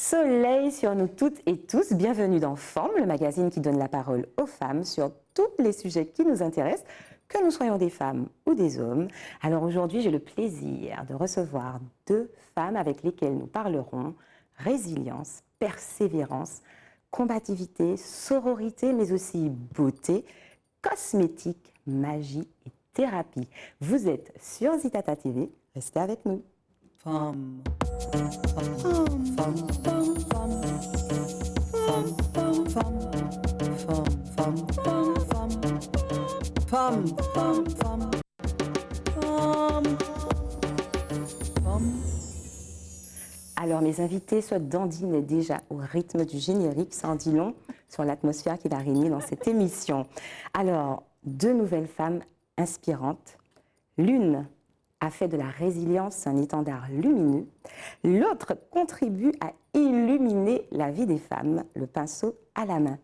Soleil sur nous toutes et tous, bienvenue dans Femme, le magazine qui donne la parole aux femmes sur tous les sujets qui nous intéressent, que nous soyons des femmes ou des hommes. Alors aujourd'hui, j'ai le plaisir de recevoir deux femmes avec lesquelles nous parlerons résilience, persévérance, combativité, sororité, mais aussi beauté, cosmétique, magie et thérapie. Vous êtes sur Zitata TV, restez avec nous. Femme. Femme. Femme. Femme. Femme. Femme. Femme. Femme. Femme. Femme. Alors mes invités se dandinent déjà au rythme du générique, ça en dit long sur l'atmosphère qui va régner dans cette émission. Alors, deux nouvelles femmes inspirantes. L'une a fait de la résilience un étendard lumineux. L'autre contribue à illuminer la vie des femmes, le pinceau à la main.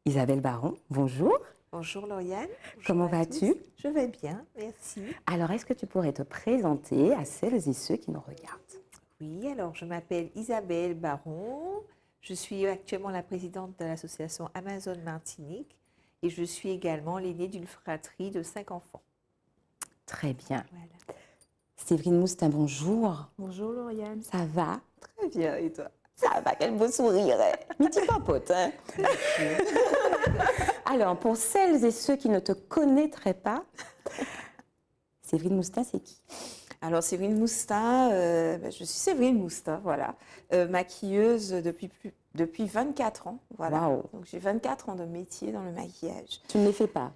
Isabelle Baron, bonjour. Bonjour Lauriane. Comment vas-tu? Je vais bien, merci. Alors, est-ce que tu pourrais te présenter à celles et ceux qui nous regardent? Oui, alors je m'appelle Isabelle Baron. Je suis actuellement la présidente de l'association Amazon Martinique et je suis également l'aînée d'une fratrie de 5 enfants. Très bien. Voilà. Séverine Moustin, bonjour. Bonjour Lauriane. Ça va? Très bien, et toi? Ça va, quel beau sourire. Midi papote, hein? Alors, pour celles et ceux qui ne te connaîtraient pas, Séverine Moustin, c'est qui? Alors Séverine Moustin, je suis Séverine Moustin, voilà, maquilleuse depuis 24 ans, voilà. Wow. Donc j'ai 24 ans de métier dans le maquillage. Tu ne les fais pas?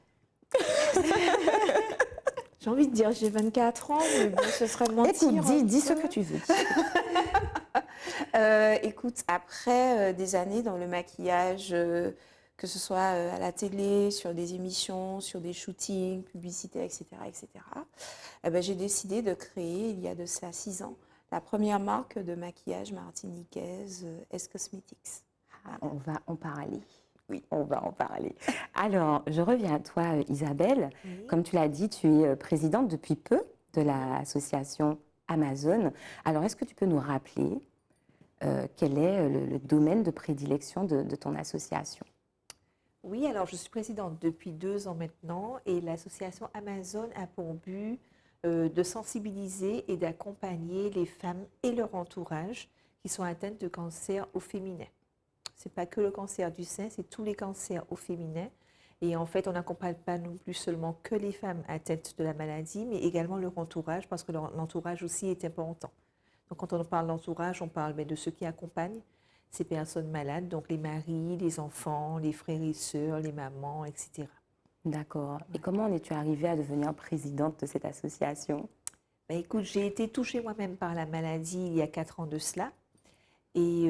J'ai envie de dire j'ai 24 ans, mais bon, ce serait mentir. Écoute, dis ce que tu veux. Écoute, après des années dans le maquillage, que ce soit à la télé, sur des émissions, sur des shootings, publicitaires, etc., j'ai décidé de créer, il y a de cela 6 ans, la première marque de maquillage martiniquaise, S Cosmetics. On va en parler. Oui, on va en parler. Alors, je reviens à toi, Isabelle. Oui. Comme tu l'as dit, tu es présidente depuis peu de l'association Amazon. Alors, est-ce que tu peux nous rappeler quel est le domaine de prédilection de ton association? Oui, alors je suis présidente depuis 2 ans maintenant et l'association Amazon a pour but de sensibiliser et d'accompagner les femmes et leur entourage qui sont atteintes de cancer au féminin. Ce n'est pas que le cancer du sein, c'est tous les cancers au féminin. Et en fait, on n'accompagne pas non plus seulement que les femmes atteintes de la maladie, mais également leur entourage, parce que l'entourage aussi est important. Donc quand on parle d'entourage, on parle de ceux qui accompagnent ces personnes malades, donc les maris, les enfants, les frères et sœurs, les mamans, etc. D'accord. Et comment en es-tu arrivée à devenir présidente de cette association? Écoute, j'ai été touchée moi-même par la maladie il y a 4 ans de cela. Et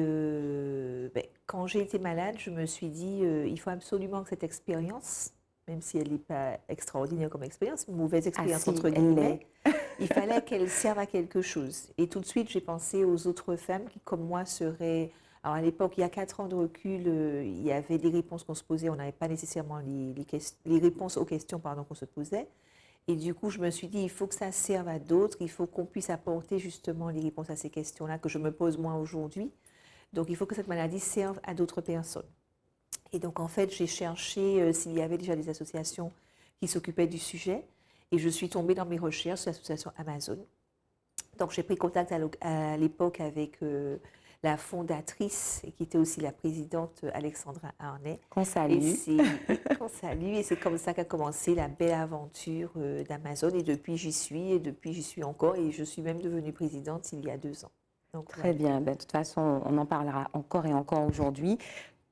quand j'ai été malade, je me suis dit, il faut absolument que cette expérience, même si elle n'est pas extraordinaire comme expérience, une mauvaise expérience entre guillemets, il fallait qu'elle serve à quelque chose. Et tout de suite, j'ai pensé aux autres femmes qui, comme moi, seraient... Alors à l'époque, il y a 4 ans de recul, il y avait des réponses qu'on se posait, on n'avait pas nécessairement les réponses aux questions qu'on se posait. Et du coup, je me suis dit, il faut que ça serve à d'autres, il faut qu'on puisse apporter justement les réponses à ces questions-là que je me pose moi aujourd'hui. Donc, il faut que cette maladie serve à d'autres personnes. Et donc, en fait, j'ai cherché s'il y avait déjà des associations qui s'occupaient du sujet. Et je suis tombée dans mes recherches sur l'association Amazon. Donc, j'ai pris contact à l'époque avec la fondatrice, et qui était aussi la présidente, Alexandra Arnay. Qu'on salue. Et c'est comme ça qu'a commencé la belle aventure d'Amazon. Et depuis, j'y suis encore. Et je suis même devenue présidente il y a 2 ans. Donc, Très bien. De toute façon, on en parlera encore et encore aujourd'hui.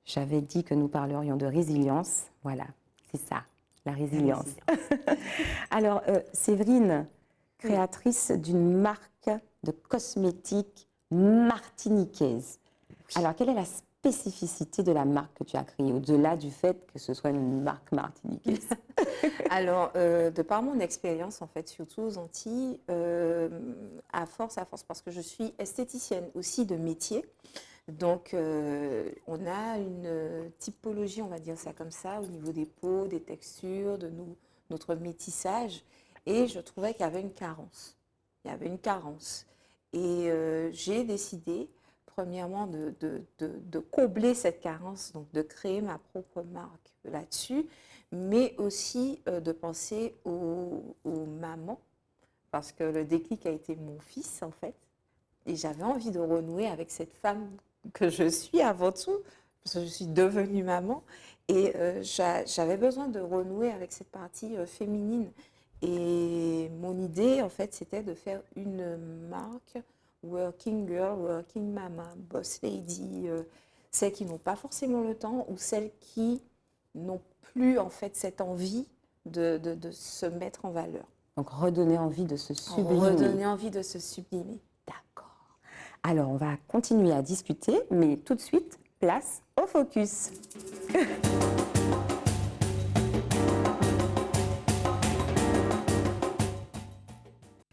J'avais dit que nous parlerions de résilience. Voilà, c'est ça, la résilience. Alors, Séverine, créatrice d'une marque de cosmétiques martiniquaise. Alors, quelle est la spécificité de la marque que tu as créée, au-delà du fait que ce soit une marque martiniquaise? Alors, de par mon expérience, en fait, surtout aux Antilles, à force, parce que je suis esthéticienne aussi de métier, donc on a une typologie, on va dire ça comme ça, au niveau des peaux, des textures, notre métissage, et je trouvais qu'il y avait une carence. Il y avait une carence. Et j'ai décidé, premièrement, de combler cette carence, donc de créer ma propre marque là-dessus, mais aussi de penser aux mamans, parce que le déclic a été mon fils, en fait. Et j'avais envie de renouer avec cette femme que je suis avant tout, parce que je suis devenue maman. Et j'avais besoin de renouer avec cette partie féminine. Et mon idée, en fait, c'était de faire une marque working girl, working mama, boss lady, celles qui n'ont pas forcément le temps ou celles qui n'ont plus, en fait, cette envie de se mettre en valeur. Donc redonner envie de se sublimer. Redonner envie de se sublimer. D'accord. Alors, on va continuer à discuter, mais tout de suite, place au focus.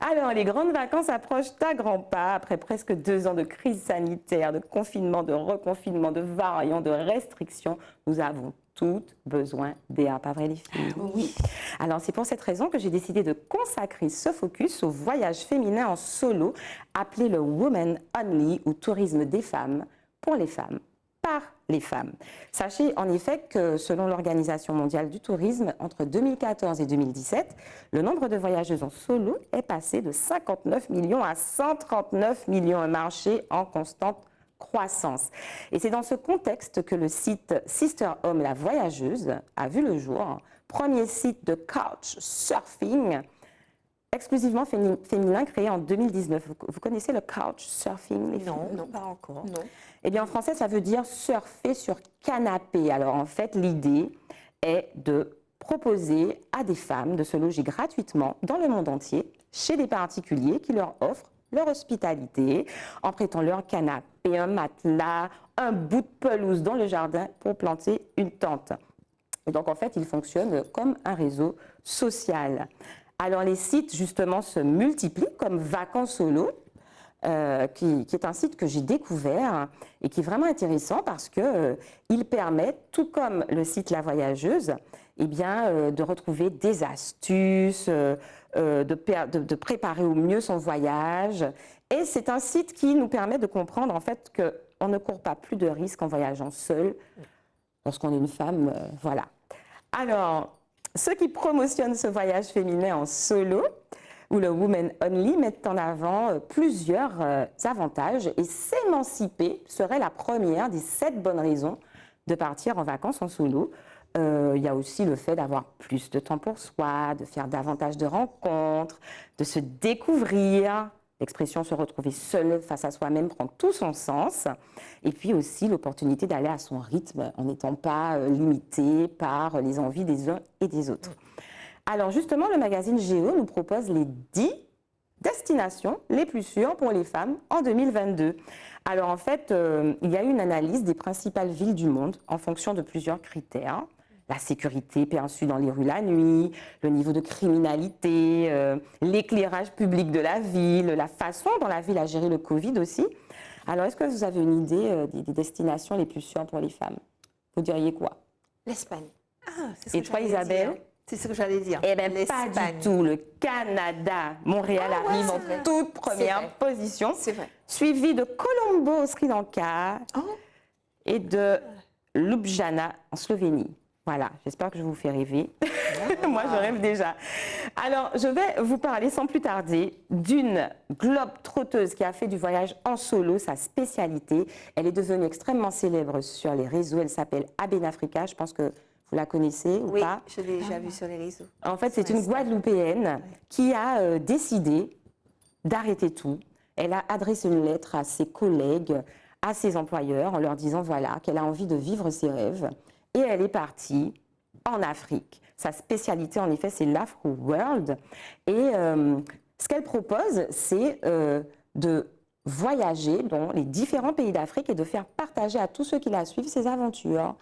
Alors, les grandes vacances approchent à grands pas. Après presque 2 ans de crise sanitaire, de confinement, de reconfinement, de variants, de restrictions, nous avons toutes besoin d'EA, pas vrai les filles? Oui. Alors, c'est pour cette raison que j'ai décidé de consacrer ce focus au voyage féminin en solo, appelé le Women Only ou tourisme des femmes, pour les femmes, par les femmes. Sachez en effet que selon l'Organisation mondiale du tourisme, entre 2014 et 2017, le nombre de voyageuses en solo est passé de 59 millions à 139 millions, un marché en constante croissance. Et c'est dans ce contexte que le site Sister Home la voyageuse a vu le jour, premier site de couch surfing exclusivement féminin créé en 2019. Vous connaissez le couch surfing, les filles? Non, pas encore. Non. Eh bien, en français, ça veut dire surfer sur canapé. Alors, en fait, l'idée est de proposer à des femmes de se loger gratuitement dans le monde entier chez des particuliers qui leur offrent leur hospitalité en prêtant leur canapé, un matelas, un bout de pelouse dans le jardin pour planter une tente. Et donc, en fait, il fonctionne comme un réseau social. Alors, les sites, justement, se multiplient comme Vacances Solo, qui est un site que j'ai découvert et qui est vraiment intéressant parce qu'il permet, tout comme le site La Voyageuse, eh bien, de retrouver des astuces, de préparer au mieux son voyage. Et c'est un site qui nous permet de comprendre en fait qu'on ne court pas plus de risques en voyageant seul lorsqu'on est une femme. Voilà. Alors, ceux qui promotionnent ce voyage féminin en solo, ou le Women Only, mettent en avant plusieurs avantages et s'émanciper serait la première des 7 bonnes raisons de partir en vacances en solo. Il y a aussi le fait d'avoir plus de temps pour soi, de faire davantage de rencontres, de se découvrir. L'expression se retrouver seule face à soi-même prend tout son sens. Et puis aussi l'opportunité d'aller à son rythme en n'étant pas limité par les envies des uns et des autres. Alors justement, le magazine Géo nous propose les 10 destinations les plus sûres pour les femmes en 2022. Alors en fait, il y a une analyse des principales villes du monde en fonction de plusieurs critères. La sécurité perçue dans les rues la nuit, le niveau de criminalité, l'éclairage public de la ville, la façon dont la ville a géré le Covid aussi. Alors est-ce que vous avez une idée des destinations les plus sûres pour les femmes? Vous diriez quoi? L'Espagne. Ah, c'est ce Et que toi j'allais Isabelle? dire. C'est ce que j'allais dire. Eh bien, pas du tout. Le Canada. Montréal arrive en toute première position, C'est vrai. suivi de Colombo au Sri Lanka et de Ljubljana en Slovénie. Voilà, j'espère que je vous fais rêver. Moi, je rêve déjà. Alors, je vais vous parler sans plus tarder d'une globe-trotteuse qui a fait du voyage en solo sa spécialité. Elle est devenue extrêmement célèbre sur les réseaux. Elle s'appelle Aben Africa. Je pense que vous la connaissez ou Oui, pas? je l'ai déjà vu sur les réseaux. En fait, c'est Sur une Insta. Guadeloupéenne qui a décidé d'arrêter tout. Elle a adressé une lettre à ses collègues, à ses employeurs, en leur disant voilà, qu'elle a envie de vivre ses rêves. Et elle est partie en Afrique. Sa spécialité, en effet, c'est l'Afro World. Et ce qu'elle propose, c'est de voyager dans les différents pays d'Afrique et de faire partager à tous ceux qui la suivent ses aventures.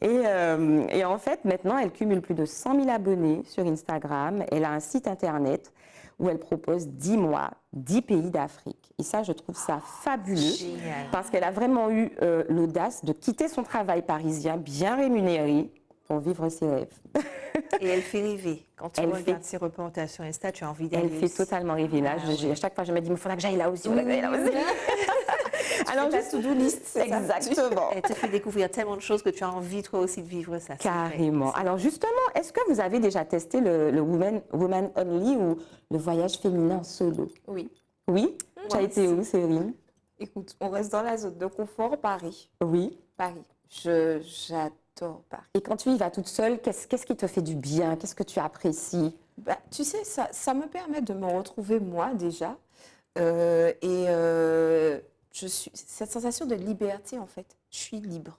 Et en fait, maintenant, elle cumule plus de 100 000 abonnés sur Instagram. Elle a un site internet où elle propose 10 mois, 10 pays d'Afrique. Et ça, je trouve ça fabuleux. Génial. Parce qu'elle a vraiment eu l'audace de quitter son travail parisien bien rémunéré pour vivre ses rêves. Et elle fait rêver. Quand tu Elle regardes fait- ses reportages sur Insta, tu as envie d'aller Elle fait aussi. totalement rêver. Là, Ah, à chaque fois, je me dis, il faudra que j'aille là aussi. Il faudra que j'aille là aussi. Alors, ta juste- to-do list, c'est ça. Exactement. Elle te fait découvrir tellement de choses que tu as envie toi aussi de vivre ça. c'est vrai. Carrément. Alors justement, est-ce que vous avez déjà testé le Woman Only ou le voyage féminin en solo? Oui. Oui? Tu as Moi été aussi. où, Séverine? Écoute, on reste dans la zone de confort, Paris. Oui. Paris. J'adore Paris. Et quand tu y vas toute seule, qu'est-ce qui te fait du bien? Qu'est-ce que tu apprécies? Bah, tu sais, ça me permet de me retrouver moi déjà. Cette sensation de liberté, en fait. Je suis libre.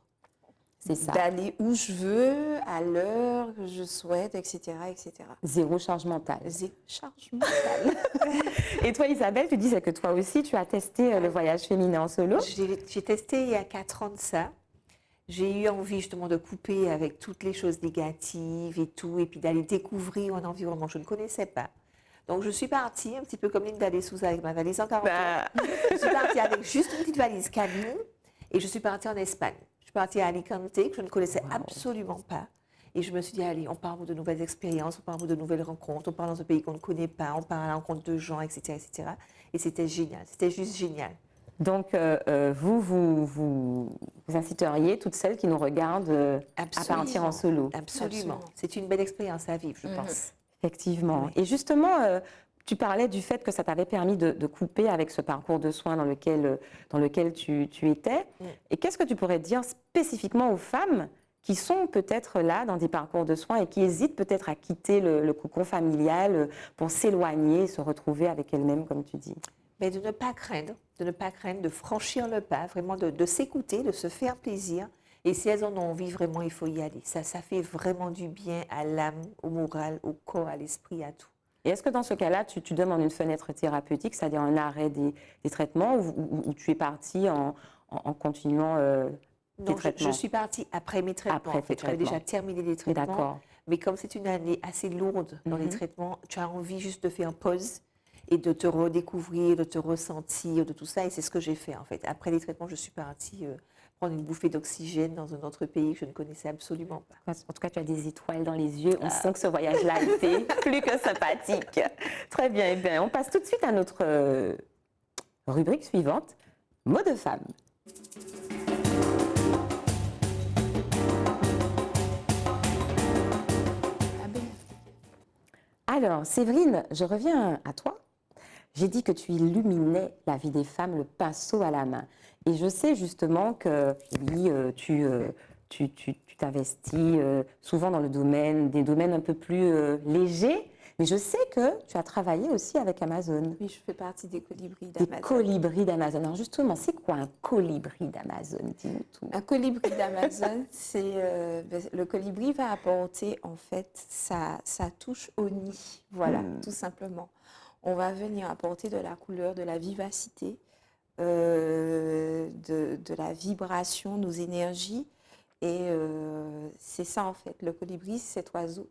C'est ça. D'aller où je veux, à l'heure que je souhaite, etc. etc. Zéro charge mentale. Charge mentale. Et toi, Isabelle, tu disais que toi aussi, tu as testé le voyage féminin en solo. J'ai testé il y a 4 ans de ça. J'ai eu envie justement de couper avec toutes les choses négatives et tout, et puis d'aller découvrir un environnement que je ne connaissais pas. Donc je suis partie, un petit peu comme Linda de Souza avec ma valise en 40 ans. Je suis partie avec juste une petite valise cabine et je suis partie en Espagne. Je suis partie à Alicante, que je ne connaissais absolument pas. Et je me suis dit, allez, on part pour de nouvelles expériences, on part pour de nouvelles rencontres, on part dans un pays qu'on ne connaît pas, on part à la rencontre de gens, etc. etc. Et c'était génial, c'était juste génial. Donc, vous inciteriez toutes celles qui nous regardent à partir en solo. Absolument. C'est une belle expérience à vivre, je pense. Effectivement. Oui. Et justement, tu parlais du fait que ça t'avait permis de couper avec ce parcours de soins dans lequel tu étais. Et qu'est-ce que tu pourrais dire spécifiquement aux femmes qui sont peut-être là dans des parcours de soins et qui hésitent peut-être à quitter le cocon familial pour s'éloigner et se retrouver avec elles-mêmes, comme tu dis? Mais de ne pas craindre, de franchir le pas, vraiment de s'écouter, de se faire plaisir. Et si elles en ont envie, vraiment, il faut y aller. Ça fait vraiment du bien à l'âme, au moral, au corps, à l'esprit, à tout. Et est-ce que dans ce cas-là, tu demandes une fenêtre thérapeutique, c'est-à-dire un arrêt des traitements, ou tu es partie en continuant tes Non, traitements? je suis partie après mes traitements. Après en fait. tes J'avais déjà traitements. terminé les traitements. D'accord. Mais comme c'est une année assez lourde dans les traitements, tu as envie juste de faire pause et de te redécouvrir, de te ressentir, de tout ça. Et c'est ce que j'ai fait en fait. Après les traitements, je suis partie prendre une bouffée d'oxygène dans un autre pays que je ne connaissais absolument pas. En tout cas, tu as des étoiles dans les yeux. On sent que ce voyage-là a été plus que sympathique. Très bien. Eh bien, on passe tout de suite à notre rubrique suivante, mots de femme. Ah ben, Alors, Séverine, je reviens à toi. J'ai dit que tu illuminais la vie des femmes, le pinceau à la main. Et je sais justement que, oui, tu t'investis souvent dans des domaines un peu plus légers. Mais je sais que tu as travaillé aussi avec Amazon. oui, je fais partie des colibris Des d'Amazon. colibris d'Amazon. Alors justement, c'est quoi un colibri d'Amazon? Dis-nous tout. Un colibri d'Amazon, le colibri va apporter en fait sa touche au nid, voilà, tout simplement. On va venir apporter de la couleur, de la vivacité, de la vibration, nos énergies. Et c'est ça en fait, le colibri, c'est cet oiseau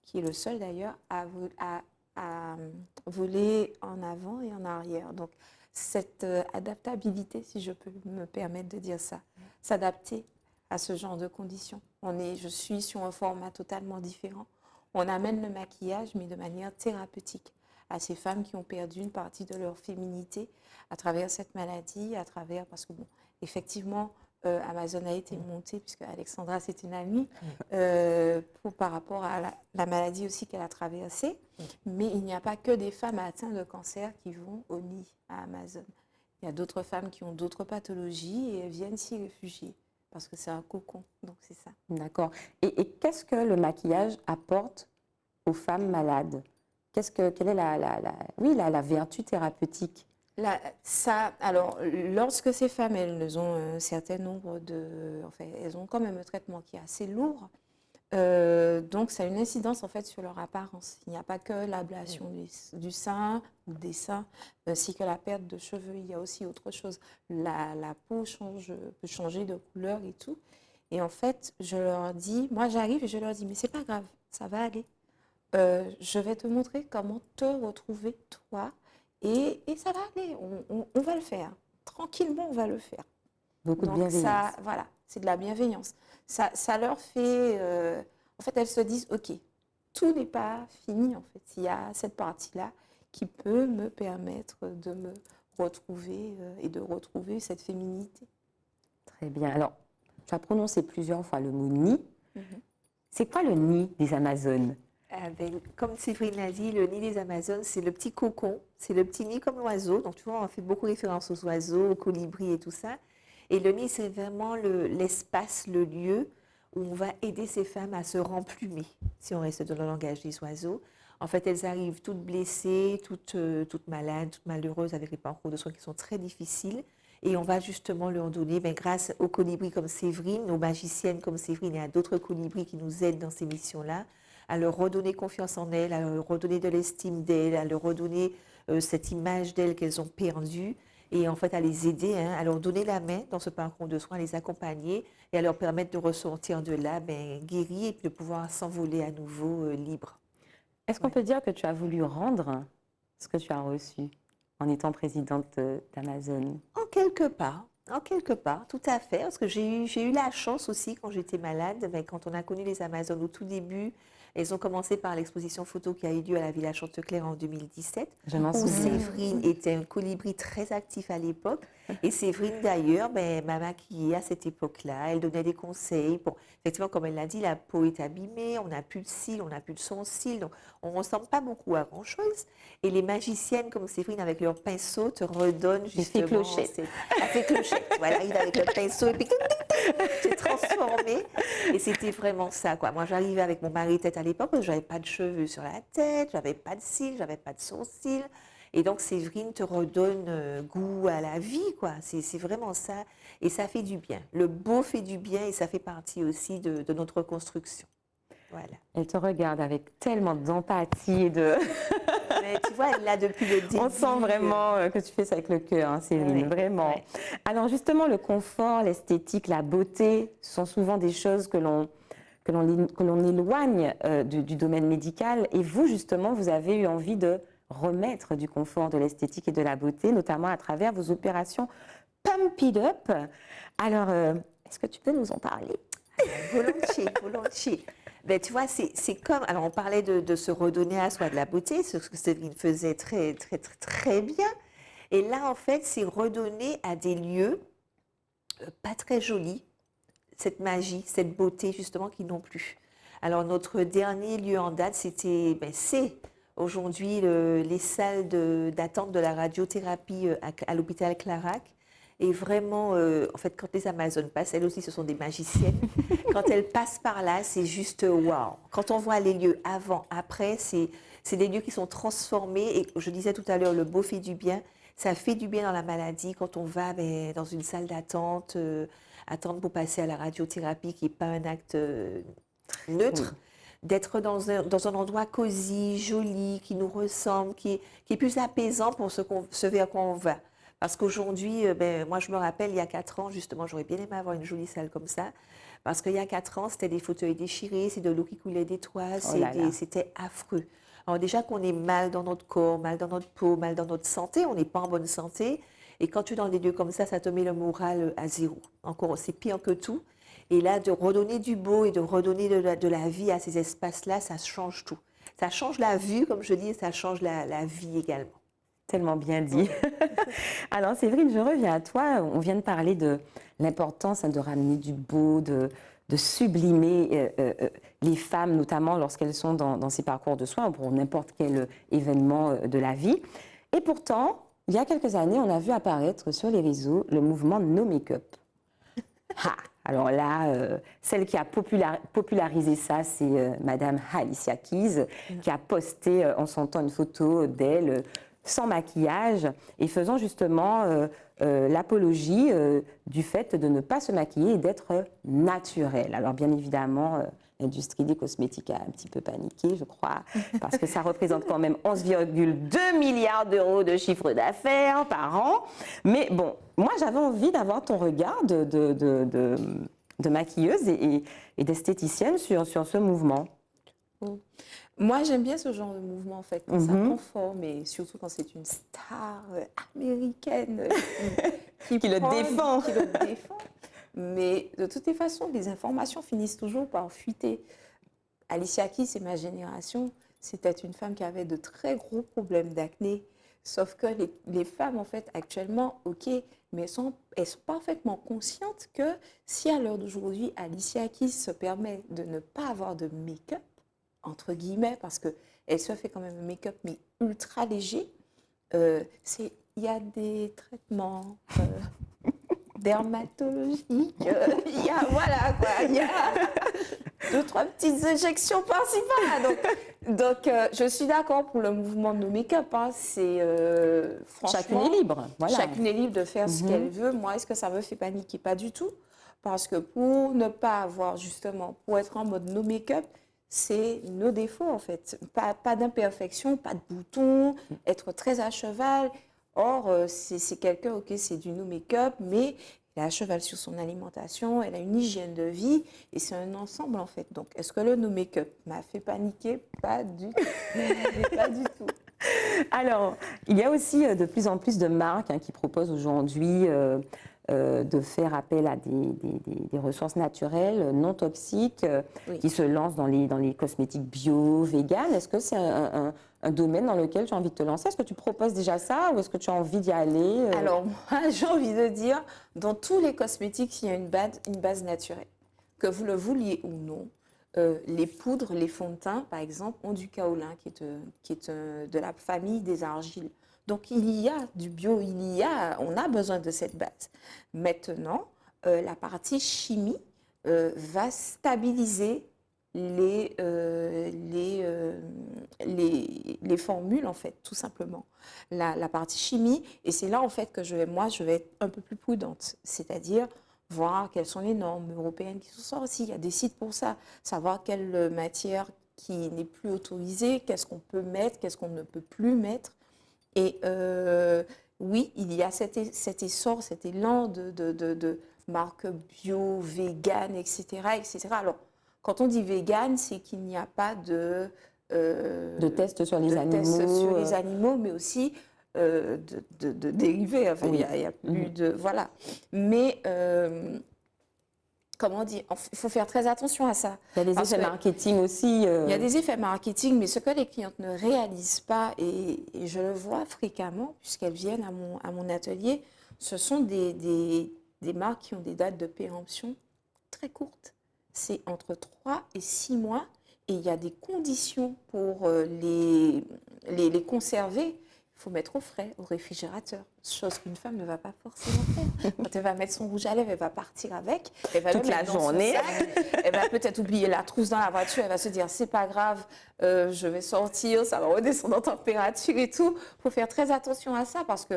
qui est le seul d'ailleurs à voler en avant et en arrière. Donc cette adaptabilité, si je peux me permettre de dire ça, s'adapter à ce genre de conditions. Je suis sur un format totalement différent. On amène le maquillage, mais de manière thérapeutique, à ces femmes qui ont perdu une partie de leur féminité à travers cette maladie, parce que bon, effectivement, Amazon a été montée, puisque Alexandra, c'est une amie, par rapport à la maladie aussi qu'elle a traversée. Mais il n'y a pas que des femmes atteintes de cancer qui vont au nid à Amazon. Il y a d'autres femmes qui ont d'autres pathologies et elles viennent s'y réfugier, parce que c'est un cocon, donc c'est ça. D'accord. Et qu'est-ce que le maquillage apporte aux femmes malades? Quelle est la vertu thérapeutique? Alors, lorsque ces femmes, elles ont un certain nombre elles ont quand même un traitement qui est assez lourd, donc ça a une incidence en fait sur leur apparence. Il n'y a pas que l'ablation du sein ou des seins, ainsi que la perte de cheveux. Il y a aussi autre chose. La peau peut changer de couleur et tout. Et en fait, je leur dis, moi j'arrive et je leur dis, mais c'est pas grave, ça va aller. Je vais te montrer comment te retrouver toi. Et ça va aller, on va le faire. Tranquillement, on va le faire. Beaucoup de Donc bienveillance. ça, voilà, c'est de la bienveillance. Ça leur fait... en fait, elles se disent, OK, tout n'est pas fini, en fait. Il y a cette partie-là qui peut me permettre de me retrouver et de retrouver cette féminité. Très bien. Alors, tu as prononcé plusieurs fois le mot nid. Mhm. C'est quoi le nid des Amazones? Comme Séverine l'a dit, le nid des Amazones, c'est le petit cocon, c'est le petit nid comme l'oiseau. Donc, tu vois, on fait beaucoup référence aux oiseaux, aux colibris et tout ça. Et le nid, c'est vraiment l'espace, le lieu où on va aider ces femmes à se remplumer, si on reste dans le langage des oiseaux. En fait, elles arrivent toutes blessées, toutes malades, toutes malheureuses, avec les parcours de soins qui sont très difficiles. Et on va justement leur donner, grâce aux colibris comme Séverine, aux magiciennes comme Séverine et à d'autres colibris qui nous aident dans ces missions-là, à leur redonner confiance en elles, à leur redonner de l'estime d'elles, à leur redonner cette image d'elles qu'elles ont perdue, et en fait à les aider, à leur donner la main dans ce parcours de soins, à les accompagner et à leur permettre de ressortir de là guéris et puis de pouvoir s'envoler à nouveau libres. Est-ce qu'on peut dire que tu as voulu rendre ce que tu as reçu en étant présidente d'Amazon? En quelque part, tout à fait, parce que j'ai eu la chance aussi quand j'étais malade, quand on a connu les Amazones au tout début, elles ont commencé par l'exposition photo qui a eu lieu à la Villa Chanteclair en 2017, Je m'en où souviens. Séverine était un colibri très actif à l'époque. Et Séverine, d'ailleurs, m'a maquillée à cette époque-là. Elle donnait des conseils. Bon, effectivement, comme elle l'a dit, la peau est abîmée, on n'a plus de cils, on n'a plus de sourcils, donc on ne ressemble pas beaucoup à grand-chose. Et les magiciennes comme Séverine, avec leur pinceau, te redonnent justement... clochettes. Elle fait clochette. Voilà, elle arrive avec le pinceau et puis t'es transformée. Et c'était vraiment ça, quoi. Moi, j'arrivais avec mon mari-tête à l'époque, parce que je n'avais pas de cheveux sur la tête, je n'avais pas de cils, je n'avais pas de sourcils. Et donc, Séverine te redonne goût à la vie, quoi. C'est vraiment ça. Et ça fait du bien. Le beau fait du bien et ça fait partie aussi de notre construction. Voilà. Elle te regarde avec tellement d'empathie et de... Mais tu vois, elle l'a depuis le début. On sent vraiment que tu fais ça avec le cœur, hein, Séverine, Oui, vraiment. oui. Alors justement, le confort, l'esthétique, la beauté sont souvent des choses que l'on éloigne du domaine médical. Et vous, justement, vous avez eu envie de remettre du confort, de l'esthétique et de la beauté, notamment à travers vos opérations Pump It Up. Alors, est-ce que tu peux nous en parler? Volontiers, volontiers. Tu vois, c'est comme... Alors, on parlait de se redonner à soi de la beauté, ce que Séverine faisait très, très, très, très bien. Et là, en fait, c'est redonner à des lieux pas très jolis cette magie, cette beauté, justement, qu'ils n'ont plus. Alors, notre dernier lieu en date, c'est aujourd'hui les salles d'attente de la radiothérapie à l'hôpital Clarac. Et vraiment, en fait, quand les Amazones passent, elles aussi, ce sont des magiciennes. Quand elles passent par là, c'est juste waouh. Quand on voit les lieux avant, après, c'est des lieux qui sont transformés. Et je disais tout à l'heure, le beau fait du bien. Ça fait du bien dans la maladie quand on va dans une salle d'attente, attendre pour passer à la radiothérapie, qui n'est pas un acte neutre. D'être dans un endroit cosy, joli, qui nous ressemble, qui est plus apaisant pour ce vers quoi on va. Parce qu'aujourd'hui, moi je me rappelle, il y a 4 ans, justement, j'aurais bien aimé avoir une jolie salle comme ça. Parce qu'il y a 4 ans, c'était des fauteuils déchirés, c'est de l'eau qui coulait des toits, c'était affreux. Alors déjà qu'on est mal dans notre corps, mal dans notre peau, mal dans notre santé, on n'est pas en bonne santé. Et quand tu es dans des lieux comme ça te met le moral à zéro. Encore, c'est pire que tout. Et là, de redonner du beau et de redonner de la vie à ces espaces-là, ça change tout. Ça change la vue, comme je dis, et ça change la vie également. Tellement bien dit. Alors Séverine, je reviens à toi. On vient de parler de l'importance de ramener du beau, de sublimer les femmes, notamment lorsqu'elles sont dans ces parcours de soins ou pour n'importe quel événement de la vie. Et pourtant, il y a quelques années, on a vu apparaître sur les réseaux le mouvement No Make-up. Alors là, celle qui a popularisé ça, c'est Madame Alicia Keys, qui a posté en son temps une photo d'elle sans maquillage et faisant justement l'apologie du fait de ne pas se maquiller et d'être naturelle. Alors bien évidemment, l'industrie des cosmétiques a un petit peu paniqué, je crois, parce que ça représente quand même 11,2 milliards d'euros de chiffre d'affaires par an. Mais bon, moi j'avais envie d'avoir ton regard de maquilleuse et d'esthéticienne sur ce mouvement. Moi, j'aime bien ce genre de mouvement, en fait, quand ça conforme, et surtout quand c'est une star américaine qui le défend. Qui le défend. Mais de toutes les façons, les informations finissent toujours par fuiter. Alicia Keys, c'est ma génération. C'était une femme qui avait de très gros problèmes d'acné. Sauf que les femmes, en fait, actuellement, ok, mais elles sont parfaitement conscientes que si à l'heure d'aujourd'hui, Alicia Keys se permet de ne pas avoir de make-up, entre guillemets, parce qu'elle se fait quand même un make-up, mais ultra léger, il y a des traitements dermatologiques, il y a, voilà quoi, il y a 2-3 petites injections par-ci par-là. Donc je suis d'accord pour le mouvement de nos make-up. Hein. C'est franchement, Chacune est libre. Voilà. chacune est libre de faire ce qu'elle veut. Moi, est-ce que ça me fait paniquer? Pas du tout. Parce que pour ne pas avoir justement, pour être en mode no make-up, c'est nos défauts en fait. Pas d'imperfection, pas de boutons, être très à cheval. Or, c'est quelqu'un, ok, c'est du no make-up, mais elle est à cheval sur son alimentation, elle a une hygiène de vie et c'est un ensemble en fait. Donc, est-ce que le no make-up m'a fait paniquer? Pas du tout. Pas du tout. Alors, il y a aussi de plus en plus de marques qui proposent aujourd'hui de faire appel à des ressources naturelles non toxiques Oui. qui se lancent dans les cosmétiques bio, vegan. Est-ce que c'est un domaine dans lequel tu as envie de te lancer? Est-ce que tu proposes déjà ça ou est-ce que tu as envie d'y aller Alors, moi, j'ai envie de dire, dans tous les cosmétiques, il y a une base naturelle. Que vous le vouliez ou non, les poudres, les fonds de teint, par exemple, ont du kaolin, qui est de la famille des argiles. Donc, il y a du bio, on a besoin de cette base. Maintenant, la partie chimie va stabiliser les formules, en fait, tout simplement. La partie chimie, et c'est là, en fait, que je vais être un peu plus prudente. C'est-à-dire voir quelles sont les normes européennes qui sont sorties. Il y a des sites pour ça. Savoir quelle matière qui n'est plus autorisée, qu'est-ce qu'on peut mettre, qu'est-ce qu'on ne peut plus mettre. Et oui, il y a cet essor, cet élan de marques bio, vegan, etc., etc. Alors, quand on dit vegan, c'est qu'il n'y a pas de tests sur les animaux. tests sur les animaux, mais aussi de dérivés. Enfin, Oui. il y a plus de... Voilà. Mais, comment dire, il faut faire très attention à ça. Il y a des Parce effets que marketing aussi. il y a des effets marketing, mais ce que les clientes ne réalisent pas, et je le vois fréquemment, puisqu'elles viennent à mon atelier, ce sont des marques qui ont des dates de péremption très courtes. C'est entre 3 et 6 mois, et il y a des conditions pour les conserver. Il faut mettre au frais, au réfrigérateur, chose qu'une femme ne va pas forcément faire. Quand elle va mettre son rouge à lèvres, elle va partir avec, elle va Toute le la mettre dans son journée. sac, elle va peut-être oublier la trousse dans la voiture, elle va se dire c'est pas grave, je vais sortir, ça va redescendre en température et tout. Il faut faire très attention à ça parce que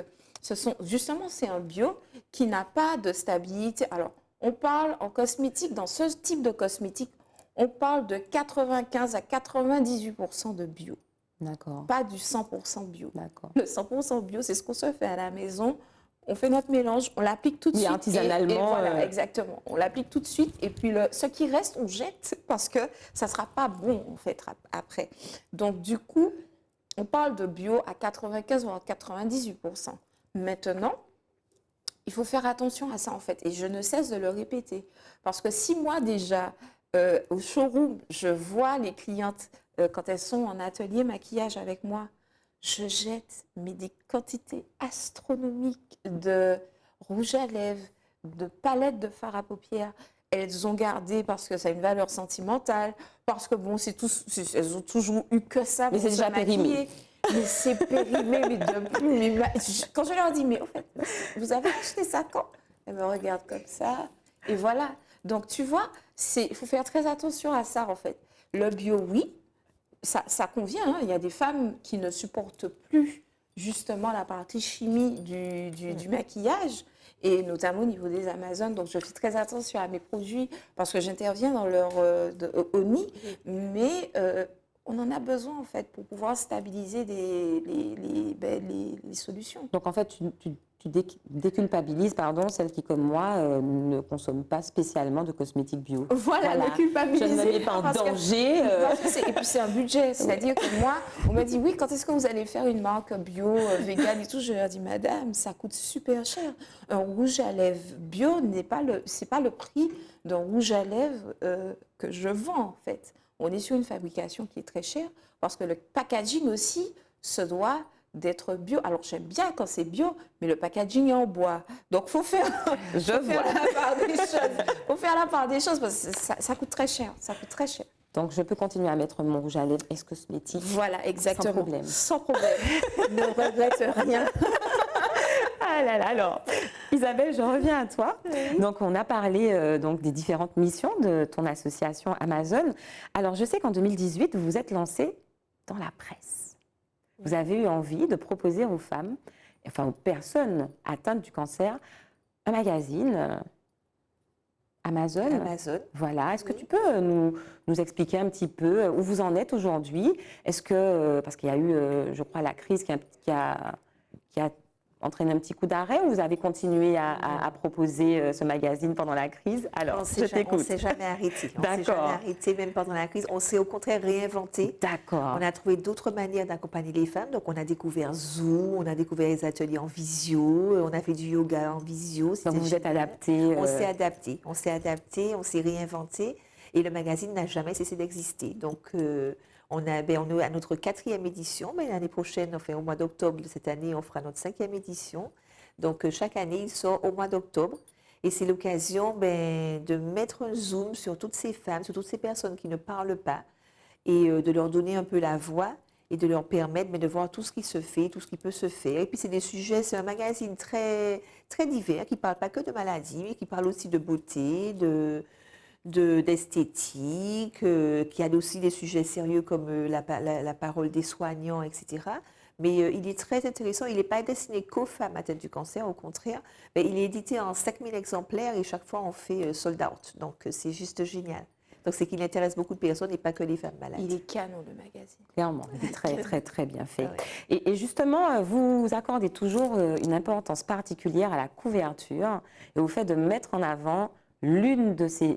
justement c'est un bio qui n'a pas de stabilité. Alors on parle en cosmétique, dans ce type de cosmétique, on parle de 95 à 98% de bio. D'accord. Pas du 100% bio. D'accord. Le 100% bio, c'est ce qu'on se fait à la maison. On fait notre mélange, on l'applique tout de Oui, suite. artisanalement, Et voilà, exactement. On l'applique tout de suite. Et puis, ce qui reste, on jette parce que ça ne sera pas bon, en fait, après. Donc, du coup, on parle de bio à 95 ou à 98%. Maintenant, il faut faire attention à ça, en fait. Et je ne cesse de le répéter. Parce que si moi, déjà, au showroom, je vois les clientes quand elles sont en atelier maquillage avec moi, je jette des quantités astronomiques de rouge à lèvres, de palettes de fard à paupières. Elles ont gardé parce que ça a une valeur sentimentale, parce que bon, elles ont toujours eu que ça. Mais pour c'est se déjà périmé. maquiller. Mais c'est périmé, mais depuis. Quand je leur dis, mais en fait, vous avez acheté ça quand? Elles me regardent comme ça. Et voilà. Donc, tu vois, il faut faire très attention à ça, en fait. Le bio, oui, ça convient. Hein. Il y a des femmes qui ne supportent plus, justement, la partie chimie du maquillage, et notamment au niveau des Amazones. Donc, je fais très attention à mes produits parce que j'interviens dans leur ONI. Mais on en a besoin, en fait, pour pouvoir stabiliser les solutions. Donc en fait, tu déculpabilises, celles qui, comme moi, ne consomment pas spécialement de cosmétiques bio. Voilà, ne culpabiliser. Je ne me mets pas en parce que- danger. parce que et puis c'est un budget, c'est-à-dire que moi, on m'a dit oui, quand est-ce que vous allez faire une marque bio, vegan et tout? Je leur ai dit madame, ça coûte super cher. Un rouge à lèvres bio c'est pas le prix d'un rouge à lèvres que je vends en fait. On est sur une fabrication qui est très chère parce que le packaging aussi se doit d'être bio. Alors, j'aime bien quand c'est bio, mais le packaging est en bois. Donc, faut faire, Je faut faire vois. la part des choses. Faut faire la part des choses parce que ça coûte très cher. Ça coûte très cher. Donc, je peux continuer à mettre mon rouge à lèvres et cosmétique. Voilà, exactement. Sans problème. Sans problème. Ne regrette rien. Ah là là, alors, Isabelle, je reviens à toi. Donc, on a parlé donc, des différentes missions de ton association Amazon. Alors, je sais qu'en 2018, vous vous êtes lancée dans la presse. Vous avez eu envie de proposer aux femmes, enfin aux personnes atteintes du cancer, un magazine Amazon. Amazon. Voilà. Est-ce que tu peux nous expliquer un petit peu où vous en êtes aujourd'hui? Est-ce que, parce qu'il y a eu, je crois, la crise qui a entraîné un petit coup d'arrêt, ou vous avez continué à proposer ce magazine pendant la crise? Alors, je On t'écoute. ne s'est jamais arrêté. On s'est D'accord. jamais arrêté, même pendant la crise. On s'est au contraire réinventé. D'accord. On a trouvé d'autres manières d'accompagner les femmes. Donc, on a découvert Zoom, on a découvert les ateliers en visio, on a fait du yoga en visio. Donc, C'était vous vous êtes génial. adapté. On s'est adapté, on s'est réinventé et le magazine n'a jamais cessé d'exister. Donc, on est à notre 4e édition, mais l'année prochaine, enfin au mois d'octobre de cette année, on fera notre 5e édition. Donc, chaque année, il sort au mois d'octobre. Et c'est l'occasion de mettre un zoom sur toutes ces femmes, sur toutes ces personnes qui ne parlent pas et de leur donner un peu la voix et de leur permettre de voir tout ce qui se fait, tout ce qui peut se faire. Et puis, c'est des sujets, c'est un magazine très, très divers qui ne parle pas que de maladies, mais qui parle aussi de beauté, d'esthétique, qui a aussi des sujets sérieux comme la parole des soignants, etc. Mais il est très intéressant. Il n'est pas destiné qu'aux femmes atteintes du cancer, au contraire. Mais il est édité en 5000 exemplaires et chaque fois on fait sold out. Donc c'est juste génial. Donc c'est qu'il intéresse beaucoup de personnes et pas que les femmes malades. Il est canon, le magazine. Clairement, il est très, très, très bien fait. Ah ouais. Et justement, vous accordez toujours une importance particulière à la couverture et au fait de mettre en avant l'une de ces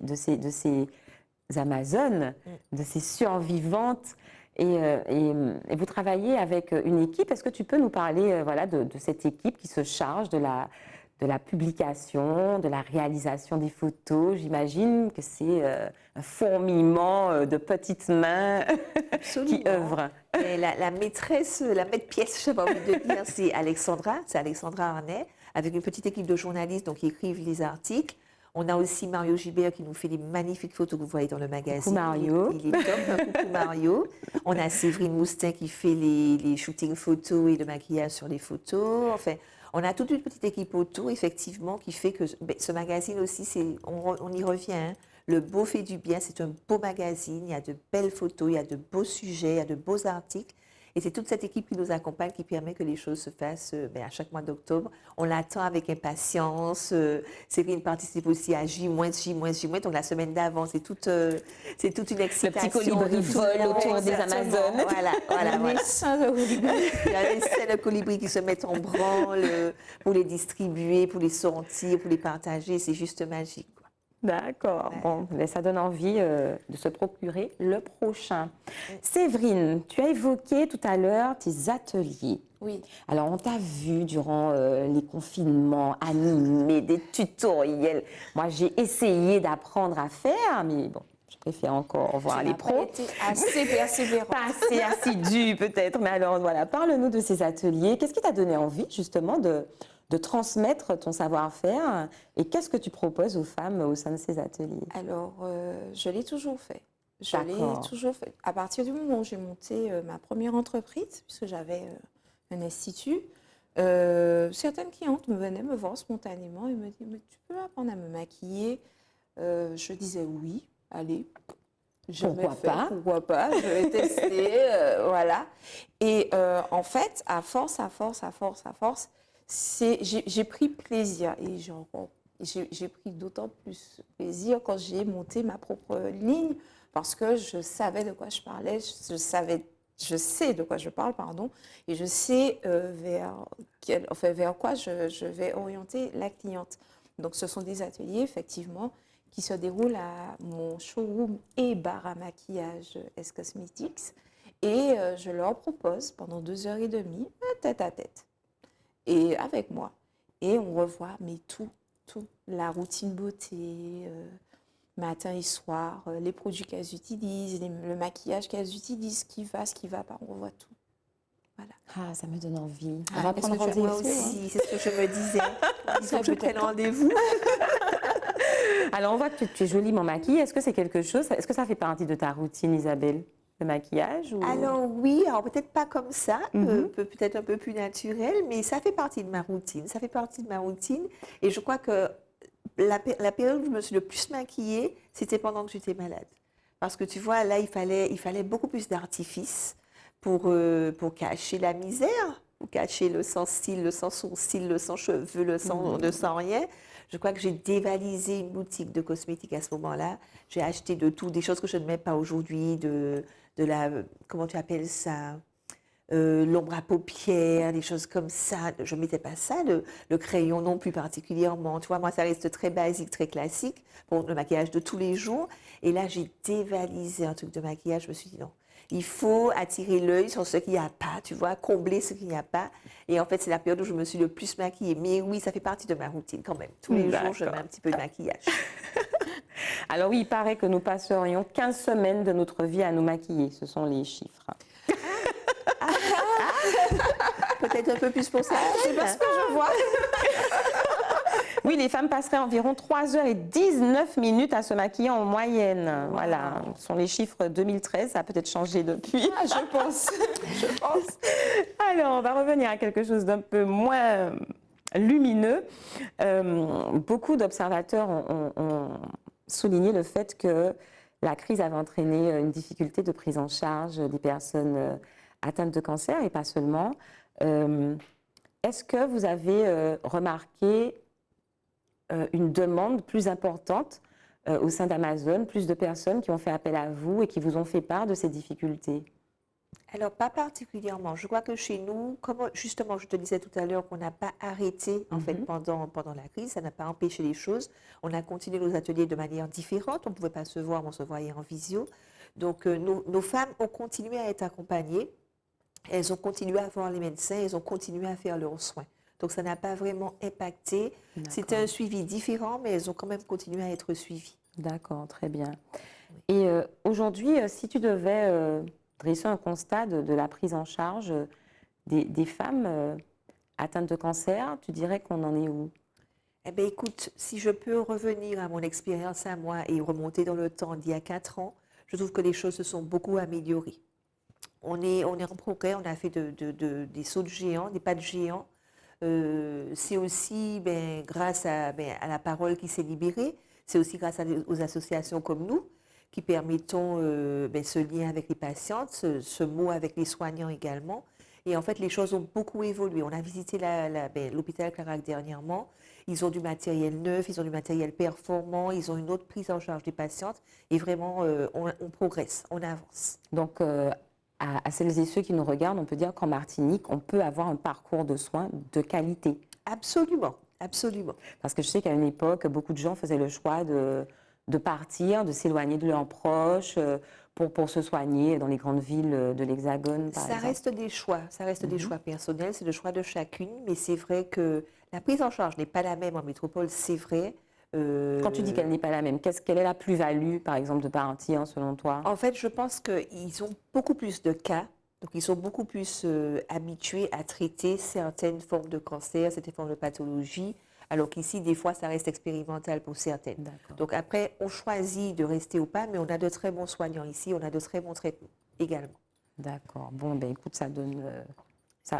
Amazones, de ces survivantes. Et vous travaillez avec une équipe. Est-ce que tu peux nous parler voilà, de cette équipe qui se charge de la publication, de la réalisation des photos? J'imagine que c'est un fourmillement de petites mains qui œuvrent. Et la maîtresse, la maître-pièce, je n'ai pas envie de dire, c'est Alexandra Arnay, avec une petite équipe de journalistes donc, qui écrivent les articles. On a aussi Mario Gibert qui nous fait des magnifiques photos que vous voyez dans le magazine. Coucou Mario. Il est top, coucou Mario. On a Séverine Moustin qui fait les shootings photos et le maquillage sur les photos. Enfin, on a toute une petite équipe autour, effectivement, qui fait que ce magazine aussi, on y revient. Hein. Le beau fait du bien, c'est un beau magazine. Il y a de belles photos, il y a de beaux sujets, il y a de beaux articles. Et c'est toute cette équipe qui nous accompagne, qui permet que les choses se fassent à chaque mois d'octobre. On l'attend avec impatience. Séverine participe aussi à J-, J-, donc la semaine d'avant. C'est toute une excitation. Le petit colibri vole autour des Amazones. Voilà. Les seins de colibri. Il y a les seins de colibri qui se mettent en branle pour les distribuer, pour les sortir, pour les partager. C'est juste magique. D'accord. Bon, mais ça donne envie de se procurer le prochain. Séverine, tu as évoqué tout à l'heure tes ateliers. Oui. Alors, on t'a vu durant les confinements animer des tutoriels. Moi, j'ai essayé d'apprendre à faire, mais bon, je préfère encore voir les pros. Été assez persévérant. Pas assez assidu peut-être, mais alors voilà, parle-nous de ces ateliers. Qu'est-ce qui t'a donné envie justement de transmettre ton savoir-faire et qu'est-ce que tu proposes aux femmes au sein de ces ateliers? Alors, je l'ai toujours fait. Je l'ai D'accord. toujours fait. À partir du moment où j'ai monté ma première entreprise, puisque j'avais un institut, certaines clientes venaient me voir spontanément et me disaient « Mais tu peux apprendre à me maquiller ?» Je disais « Oui, allez. » Pourquoi pas, je vais tester, voilà. Et en fait, à force, j'ai pris plaisir et j'ai pris d'autant plus plaisir quand j'ai monté ma propre ligne parce que je savais de quoi je parlais, je sais de quoi je parle, pardon, et je sais vers quoi je vais orienter la cliente. Donc, ce sont des ateliers, effectivement, qui se déroulent à mon showroom et bar à maquillage S-Cosmetics. Et je leur propose pendant 2h30, tête à tête, et avec moi. Et on revoit tout, la routine beauté, matin et soir, les produits qu'elles utilisent, le maquillage qu'elles utilisent, ce qui va pas, on revoit tout. Voilà. Ah, ça me donne envie. On Ah, va est-ce prendre que tu- rendez-vous. Moi aussi, c'est ce que je me disais. Il faut que je prenne peut-être. rendez-vous. Alors, on voit que tu es joliment maquillée. Est-ce que c'est quelque chose, est-ce que ça fait partie de ta routine, Isabelle, le maquillage ou... Alors oui, alors peut-être pas comme ça, Mhm. peut-être un peu plus naturel, mais ça fait partie de ma routine. Ça fait partie de ma routine. Et je crois que la période où je me suis le plus maquillée, c'était pendant que j'étais malade. Parce que tu vois, là, il fallait beaucoup plus d'artifice pour cacher la misère, pour cacher le sans cils, le sans sourcils, le sans cheveux, le sans rien. Je crois que j'ai dévalisé une boutique de cosmétiques à ce moment-là. J'ai acheté de tout, des choses que je ne mets pas aujourd'hui, de la, comment tu appelles ça, l'ombre à paupières, des choses comme ça. Je ne mettais pas ça, le crayon non plus particulièrement. Tu vois, moi, ça reste très basique, très classique pour le maquillage de tous les jours. Et là, j'ai dévalisé un truc de maquillage. Je me suis dit non. Il faut attirer l'œil sur ce qu'il n'y a pas, tu vois, combler ce qu'il n'y a pas. Et en fait, c'est la période où je me suis le plus maquillée. Mais oui, ça fait partie de ma routine quand même. Tous les jours, je mets un petit peu de maquillage. Alors oui, il paraît que nous passerions 15 semaines de notre vie à nous maquiller. Ce sont les chiffres. Peut-être un peu plus pour ça. C'est parce que je vois. Oui, les femmes passeraient environ 3h19 à se maquiller en moyenne. Voilà, ce sont les chiffres 2013, ça a peut-être changé depuis. Ah, je pense. Je pense. Alors, on va revenir à quelque chose d'un peu moins lumineux. Beaucoup d'observateurs ont souligné le fait que la crise avait entraîné une difficulté de prise en charge des personnes atteintes de cancer et pas seulement. Est-ce que vous avez remarqué une demande plus importante au sein d'Amazon, plus de personnes qui ont fait appel à vous et qui vous ont fait part de ces difficultés? Alors, pas particulièrement. Je crois que chez nous, comme justement, je te disais tout à l'heure qu'on n'a pas arrêté en fait pendant la crise, ça n'a pas empêché les choses. On a continué nos ateliers de manière différente. On ne pouvait pas se voir, on se voyait en visio. Donc, nos femmes ont continué à être accompagnées. Elles ont continué à voir les médecins, elles ont continué à faire leurs soins. Donc, ça n'a pas vraiment impacté. C'était un suivi différent, mais elles ont quand même continué à être suivies. D'accord, très bien. Et aujourd'hui, si tu devais dresser un constat de la prise en charge des femmes atteintes de cancer, tu dirais qu'on en est où? Eh bien, écoute, si je peux revenir à mon expérience à moi et remonter dans le temps d'il y a 4 ans, je trouve que les choses se sont beaucoup améliorées. On est en progrès, on a fait des sauts de géants, des pas de géants. C'est aussi grâce à la parole qui s'est libérée, c'est aussi grâce aux associations comme nous qui permettons ce lien avec les patientes, ce mot avec les soignants également. Et en fait, les choses ont beaucoup évolué. On a visité l'hôpital Clarac dernièrement. Ils ont du matériel neuf, ils ont du matériel performant, ils ont une autre prise en charge des patientes. Et vraiment, on progresse, on avance. Donc, à celles et ceux qui nous regardent, on peut dire qu'en Martinique, on peut avoir un parcours de soins de qualité. Absolument, absolument. Parce que je sais qu'à une époque, beaucoup de gens faisaient le choix de partir, de s'éloigner de leurs proches pour se soigner dans les grandes villes de l'Hexagone, par exemple. Reste des choix, ça reste des choix personnels, c'est le choix de chacune, mais c'est vrai que la prise en charge n'est pas la même en métropole, c'est vrai. Quand tu dis qu'elle n'est pas la même, quelle est la plus-value, par exemple, de partir, selon toi? En fait, je pense qu'ils ont beaucoup plus de cas, donc ils sont beaucoup plus habitués à traiter certaines formes de cancer, certaines formes de pathologie, alors qu'ici, des fois, ça reste expérimental pour certaines. Donc après, on choisit de rester ou pas, mais on a de très bons soignants ici, on a de très bons traitements également. D'accord. Bon, ben écoute, ça donne...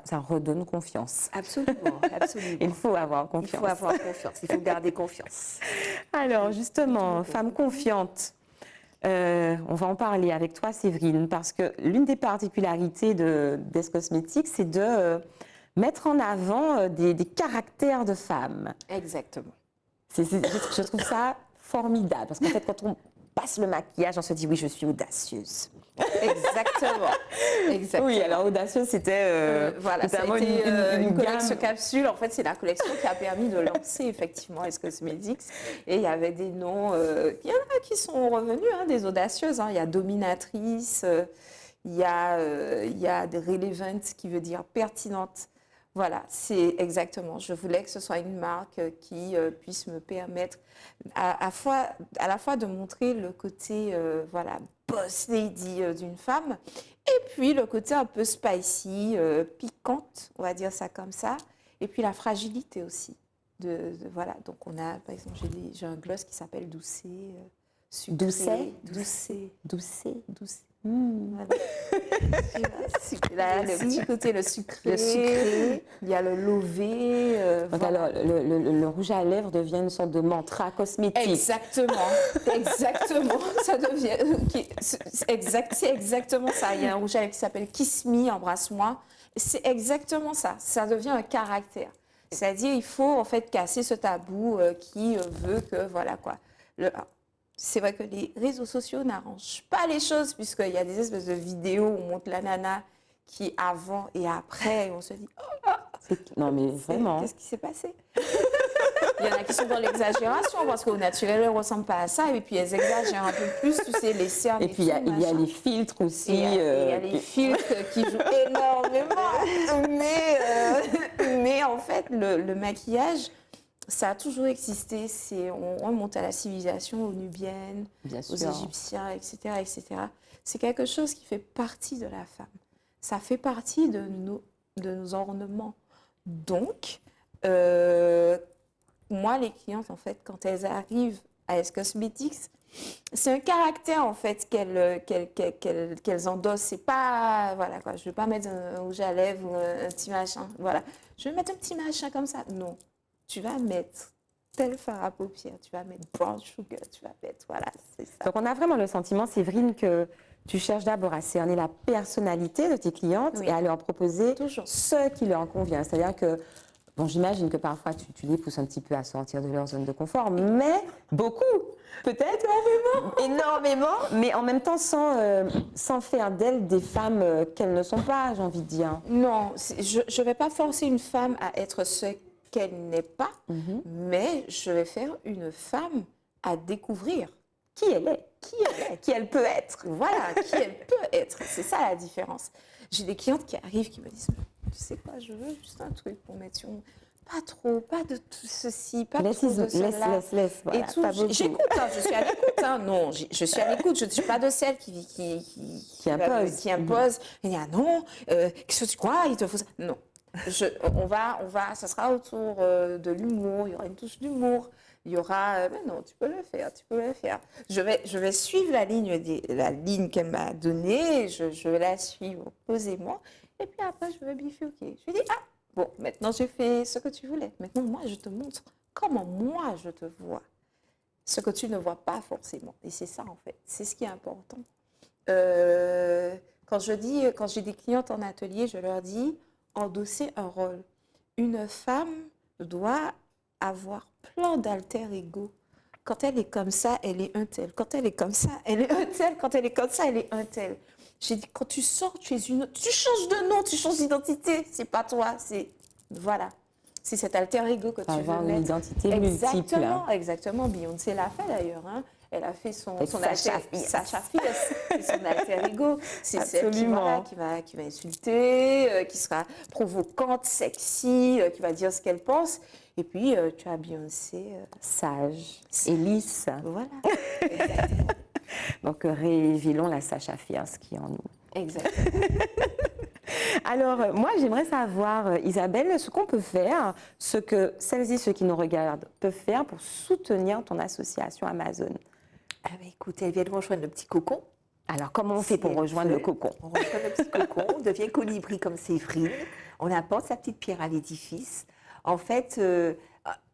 Ça redonne confiance. Absolument, absolument. Il faut avoir confiance. Il faut avoir confiance, il faut garder confiance. Alors justement, femme confiante, on va en parler avec toi, Séverine, parce que l'une des particularités d'Es Cosmétiques, c'est de mettre en avant des caractères de femmes. Exactement. Je trouve ça formidable, parce qu'en fait, quand on passe le maquillage, on se dit oui, je suis audacieuse. Exactement. Exactement. Oui, alors audacieuse, c'était voilà, ça a été une collection capsule. En fait, c'est la collection qui a permis de lancer effectivement Es Cosmetics. Et il y avait des noms, il y en a qui sont revenus, des audacieuses. Il y a dominatrice, il y a des relevant qui veut dire pertinente. Voilà, c'est exactement. Je voulais que ce soit une marque qui puisse me permettre à la fois de montrer le côté voilà, boss lady d'une femme et puis le côté un peu spicy, piquante, on va dire ça comme ça, et puis la fragilité aussi. Voilà, donc on a, par exemple, j'ai un gloss qui s'appelle Doucet, sucré. Doucet? Doucet. Doucet. Doucet. Mmh. Là, le petit côté, le sucré, il y a le lové. Donc voilà. alors, le rouge à lèvres devient une sorte de mantra cosmétique. Exactement, exactement. Ça devient. C'est exactement ça. Il y a un rouge à lèvres qui s'appelle Kiss Me, embrasse-moi. C'est exactement ça. Ça devient un caractère. C'est-à-dire, il faut en fait casser ce tabou qui veut que, voilà quoi. C'est vrai que les réseaux sociaux n'arrangent pas les choses, puisqu'il y a des espèces de vidéos où on montre la nana qui est avant et après, et on se dit, oh, Non mais vraiment. qu'est-ce qui s'est passé? Il y en a qui sont dans l'exagération, parce qu'au naturel, elles ne ressemblent pas à ça, et puis elles exagèrent un peu plus, tu sais, les cernes. Et puis il y a les filtres aussi. Il y a les filtres qui jouent énormément. Mais en fait, le maquillage, ça a toujours existé. On remonte à la civilisation nubienne, Bien aux sûr. Égyptiens, etc., etc. C'est quelque chose qui fait partie de la femme. Ça fait partie de nos ornements. Donc, moi, les clientes, en fait, quand elles arrivent à S Cosmetics, c'est un caractère, en fait, qu'elles endossent. C'est pas, voilà, quoi, je ne vais pas mettre un rouge à lèvres ou un petit machin. Voilà. Je vais mettre un petit machin comme ça. Non. Tu vas mettre tel fard à paupières, tu vas mettre brown sugar, tu vas mettre, voilà, c'est ça. Donc on a vraiment le sentiment, Séverine, que tu cherches d'abord à cerner la personnalité de tes clientes Oui. et à leur proposer Toujours. ce qui leur convient. C'est-à-dire que, bon, j'imagine que parfois tu les pousses un petit peu à sortir de leur zone de confort, mais beaucoup, peut-être énormément, mais en même temps sans faire d'elles des femmes qu'elles ne sont pas, j'ai envie de dire. Non, je ne vais pas forcer une femme à être ce qu'elle n'est pas, mais je vais faire une femme à découvrir. Qui elle est, qui elle peut être. Voilà, qui elle peut être. C'est ça la différence. J'ai des clientes qui arrivent qui me disent, tu sais quoi, je veux juste un truc pour mettre sur... Pas trop, pas de tout ceci, pas trop de cela. Laisse, voilà, Et tout. pas beaucoup. J'écoute, hein, je suis à l'écoute. Hein. Non, je suis à l'écoute. Je ne suis pas de celle qui impose. Qui impose. Il y a non, qu'est-ce que tu crois, il te faut ça. Non. Ça sera autour de l'humour. Il y aura une touche d'humour. Il y aura, mais non, tu peux le faire, tu peux le faire. Je vais suivre la ligne qu'elle m'a donnée. Je vais la suivre posément. Et puis après, je vais bifurquer. Je lui dis, ah, bon, maintenant j'ai fait ce que tu voulais. Maintenant, moi, je te montre comment moi je te vois. Ce que tu ne vois pas forcément. Et c'est ça, en fait. C'est ce qui est important. Quand j'ai des clientes en atelier, je leur dis, endosser un rôle. Une femme doit avoir plein d'alter ego. Quand elle est comme ça, elle est un tel. Quand elle est comme ça, elle est un tel. Quand elle est comme ça, elle est un tel. J'ai dit, quand tu sors, tu es une autre. Tu changes de nom, tu changes d'identité. C'est pas toi, c'est... Voilà. C'est cet alter ego que tu veux Avoir mettre. une identité multiple. Exactement. Beyoncé l'a fait d'ailleurs. Hein. Elle a fait son Sacha Fierce. Sacha Fierce, c'est son alter ego. C'est celle qui Absolument. va insulter, qui sera provocante, sexy, qui va dire ce qu'elle pense. Et puis, tu as Beyoncé. Sage et lisse. Voilà. Exactement. Donc révélons la Sacha Fierce qui est en nous. Exactement. Alors, moi, j'aimerais savoir, Isabelle, ce qu'on peut faire, ce que celles et ceux qui nous regardent peuvent faire pour soutenir ton association Amazon. Ah bah écoute, elle vient de rejoindre le petit cocon. Alors, comment on fait pour rejoindre le cocon? On rejoint le petit cocon, on devient colibri comme Séverine, on apporte sa petite pierre à l'édifice. En fait,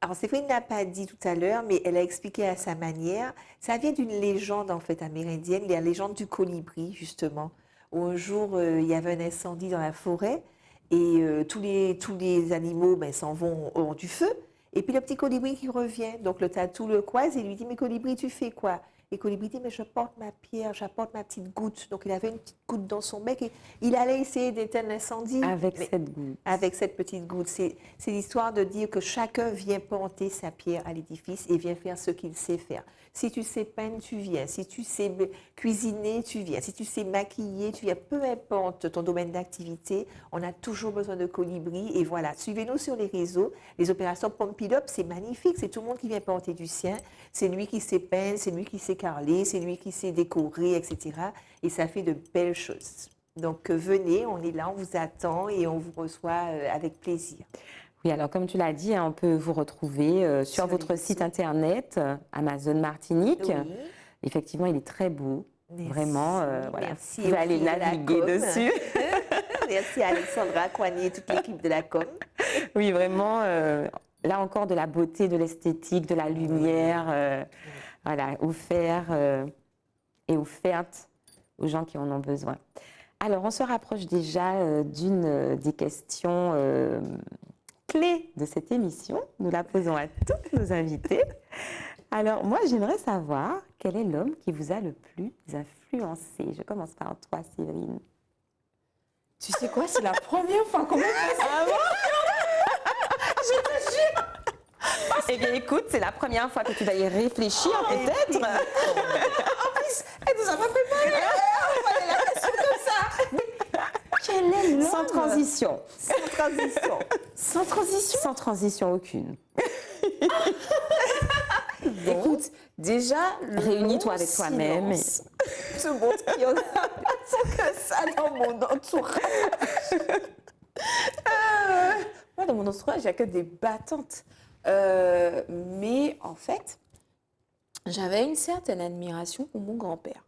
alors Séverine n'a pas dit tout à l'heure, mais elle a expliqué à sa manière, ça vient d'une légende en fait amérindienne, la légende du colibri justement, où un jour il y avait un incendie dans la forêt et tous les animaux s'en vont hors du feu. Et puis le petit colibri qui revient, donc le tatou le croise et lui dit « Mais colibri, tu fais quoi ?» Et Colibri dit, mais je porte ma pierre, j'apporte ma petite goutte. Donc il avait une petite goutte dans son bec et il allait essayer d'éteindre l'incendie. Avec Mais cette goutte. avec cette petite goutte. C'est l'histoire de dire que chacun vient porter sa pierre à l'édifice et vient faire ce qu'il sait faire. Si tu sais peindre, tu viens. Si tu sais cuisiner, tu viens. Si tu sais maquiller, tu viens. Peu importe ton domaine d'activité, on a toujours besoin de Colibri. Et voilà, suivez-nous sur les réseaux. Les opérations Pump It Up, c'est magnifique. C'est tout le monde qui vient porter du sien. C'est lui qui sait peindre, c'est lui qui sait carreler, c'est lui qui sait décorer, etc. Et ça fait de belles choses. Donc venez, on est là, on vous attend et on vous reçoit avec plaisir. Oui, alors comme tu l'as dit, hein, on peut vous retrouver sur Sur votre les site sites. internet Amazon Martinique. Oui. Effectivement, il est très beau. Merci. Vraiment, voilà. Merci Vous pouvez aux aller filles de la naviguer com. dessus. Merci à Alexandra Coignet et toute l'équipe de la com. Oui, vraiment, là encore de la beauté, de l'esthétique, de la lumière, voilà, offerte aux gens qui en ont besoin. Alors, on se rapproche déjà d'une des questions clés de cette émission. Nous la posons à toutes nos invités. Alors, moi, j'aimerais savoir quel est l'homme qui vous a le plus influencé. Je commence par toi, Séverine. Tu sais quoi, c'est la première fois qu'on me fait ça. Eh bien, écoute, c'est la première fois que tu vas y réfléchir, peut-être. Elle nous a pas préparé. On la question comme ça. Quel est l'homme? Sans transition. Sans transition. Sans transition. Sans transition aucune. Écoute, déjà, le Réunis-toi long avec toi-même. silence te montre qu'il y en a personne que ça dans mon entourage. Moi, dans mon entourage, il n'y a que des battantes. Mais en fait, j'avais une certaine admiration pour mon grand-père.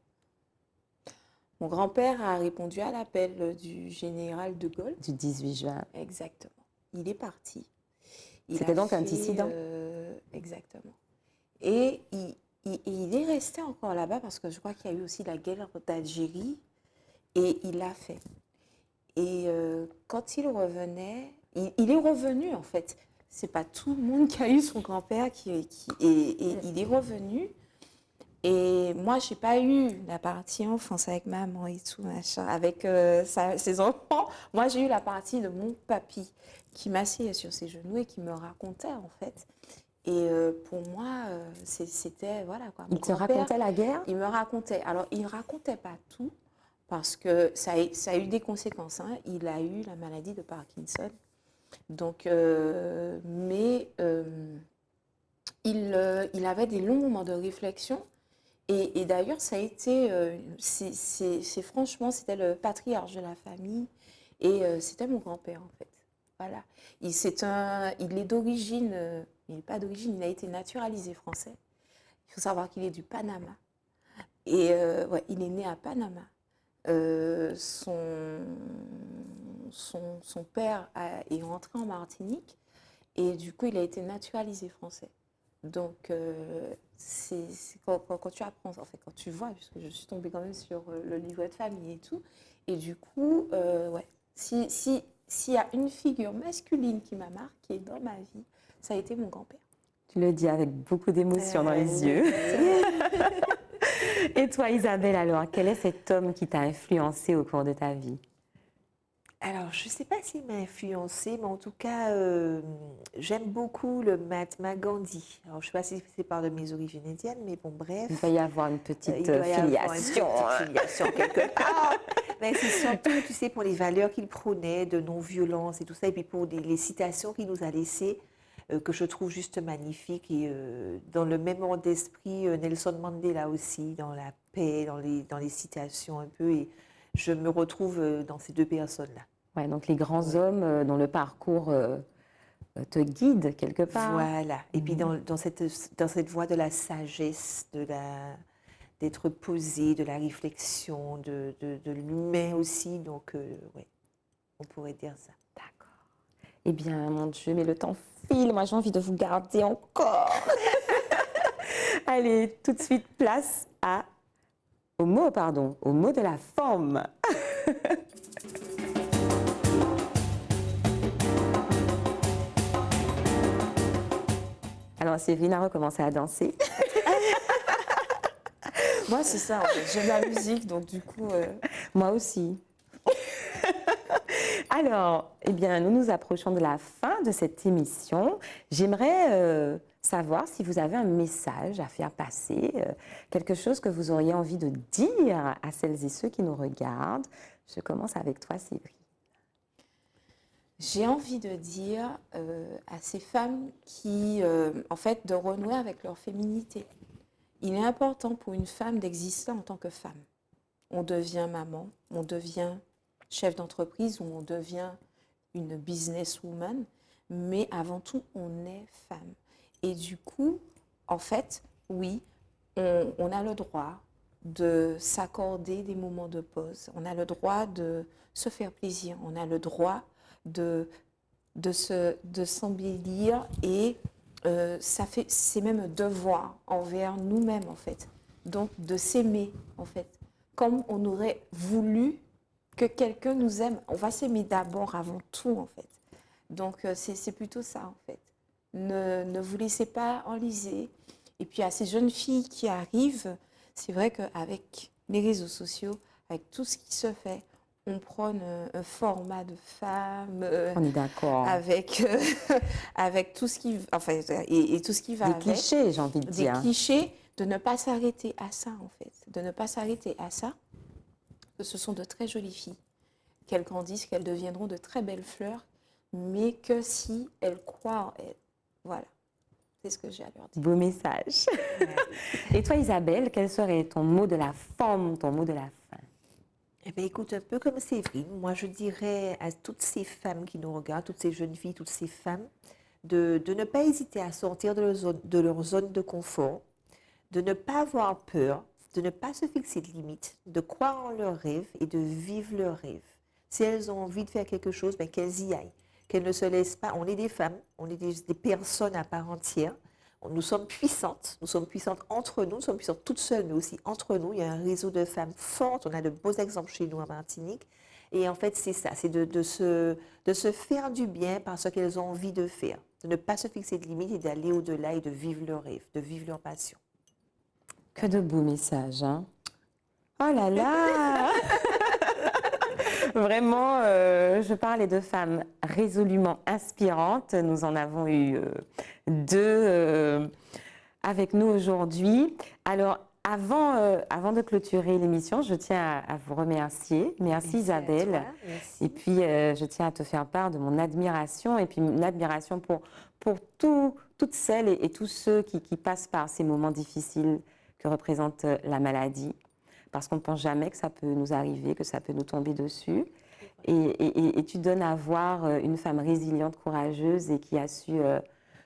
Mon grand-père a répondu à l'appel du général de Gaulle. Du 18 juin. Exactement. Il est parti. Il C'était a donc un fait, dissident. Exactement. Et il est resté encore là-bas parce que je crois qu'il y a eu aussi la guerre d'Algérie et il l'a fait. Et quand il revenait, il est revenu en fait. C'est pas tout le monde qui a eu son grand-père et il est revenu. Et moi, j'ai pas eu la partie enfance avec maman et tout, machin, avec ses enfants. Moi, j'ai eu la partie de mon papy qui m'asseyait sur ses genoux et qui me racontait, en fait. Et pour moi, c'était, voilà quoi. Mon Il te grand-père, racontait la guerre? il me racontait. Alors, il ne racontait pas tout parce que ça a eu des conséquences. Hein. Il a eu la maladie de Parkinson. Donc, il avait des longs moments de réflexion. Et d'ailleurs, ça a été, franchement, c'était le patriarche de la famille et c'était mon grand-père en fait. Voilà. Il est d'origine, il n'est pas d'origine, il a été naturalisé français. Il faut savoir qu'il est du Panama. Et ouais, il est né à Panama. Son père est rentré en Martinique et du coup, il a été naturalisé français. Donc, quand tu apprends, en fait, quand tu vois, puisque je suis tombée quand même sur le livret de famille et tout, et du coup, ouais, s'il y a une figure masculine qui m'a marquée dans ma vie, ça a été mon grand-père. Tu le dis avec beaucoup d'émotion dans les yeux. Et toi, Isabelle, alors, quel est cet homme qui t'a influencé au cours de ta vie? Alors, je ne sais pas s'il m'a influencée, mais en tout cas, j'aime beaucoup le Mahatma Gandhi. Alors, je ne sais pas si c'est par de mes origines indiennes, mais bon, bref. Il va y avoir une petite Il doit y avoir filiation. une petite filiation quelque part. Mais c'est surtout, tu sais, pour les valeurs qu'il prônait de non-violence et tout ça, et puis pour les citations qu'il nous a laissées, que je trouve juste magnifiques. Et dans le même ordre d'esprit, Nelson Mandela aussi, dans la paix, dans les citations un peu. Et je me retrouve dans ces deux personnes-là. Ouais, donc les grands hommes dont le parcours te guide quelque part. Voilà. Et puis dans cette voie de la sagesse, d'être posé, de la réflexion, de l'humain aussi. Donc, ouais, on pourrait dire ça. D'accord. Eh bien, mon Dieu, mais le temps file. Moi, j'ai envie de vous garder encore. Allez, tout de suite, place au mot de la forme. Alors, Séverine a recommencé à danser. Moi, c'est ça, en fait. J'aime la musique, donc du coup... Moi aussi. Alors, eh bien, nous nous approchons de la fin de cette émission. J'aimerais savoir si vous avez un message à faire passer, quelque chose que vous auriez envie de dire à celles et ceux qui nous regardent. Je commence avec toi, Séverine. J'ai envie de dire à ces femmes qui, en fait, de renouer avec leur féminité. Il est important pour une femme d'exister en tant que femme. On devient maman, on devient chef d'entreprise ou on devient une businesswoman, mais avant tout, on est femme. Et du coup, en fait, oui, on a le droit de s'accorder des moments de pause, on a le droit de se faire plaisir, on a le droit de s'embellir et c'est même un devoir envers nous-mêmes, en fait. Donc, de s'aimer, en fait, comme on aurait voulu que quelqu'un nous aime. On va s'aimer d'abord, avant tout, en fait. Donc, c'est plutôt ça, en fait. Ne vous laissez pas enliser. Et puis, à ces jeunes filles qui arrivent, c'est vrai qu'avec les réseaux sociaux, avec tout ce qui se fait, on prône un format de femme. On est d'accord. Avec tout ce qui, enfin, et tout ce qui va Des avec. clichés, j'ai envie de dire. Des clichés, de ne pas s'arrêter à ça, en fait. De ne pas s'arrêter à ça. Ce sont de très jolies filles. Qu'elles grandissent, qu'elles deviendront de très belles fleurs, mais que si elles croient en elles. Voilà. C'est ce que j'ai à leur dire. Beau message. Et toi, Isabelle, quel serait ton mot de la forme, ton mot de la fin? Eh bien, écoute, un peu comme Séverine, moi je dirais à toutes ces femmes qui nous regardent, toutes ces jeunes filles, toutes ces femmes, de ne pas hésiter à sortir de leur zone de confort, de ne pas avoir peur, de ne pas se fixer de limites, de croire en leurs rêves et de vivre leurs rêves. Si elles ont envie de faire quelque chose, ben, qu'elles y aillent, qu'elles ne se laissent pas. On est des femmes, on est des personnes à part entière. Nous sommes puissantes entre nous sommes puissantes toutes seules, mais aussi entre nous. Il y a un réseau de femmes fortes, on a de beaux exemples chez nous en Martinique. Et en fait, c'est ça, c'est de se faire du bien par ce qu'elles ont envie de faire, de ne pas se fixer de limites et d'aller au-delà et de vivre leurs rêves, de vivre leur passion. Que de beaux messages, hein? Oh là là! Vraiment, je parlais de femmes résolument inspirantes. Nous en avons eu deux avec nous aujourd'hui. Alors, avant de clôturer l'émission, je tiens à vous remercier. Merci Isabelle. À toi, merci. Et puis, je tiens à te faire part de mon admiration et puis une admiration pour toutes celles et tous ceux qui passent par ces moments difficiles que représente la maladie. Parce qu'on ne pense jamais que ça peut nous arriver, que ça peut nous tomber dessus. Et tu donnes à voir une femme résiliente, courageuse et qui a su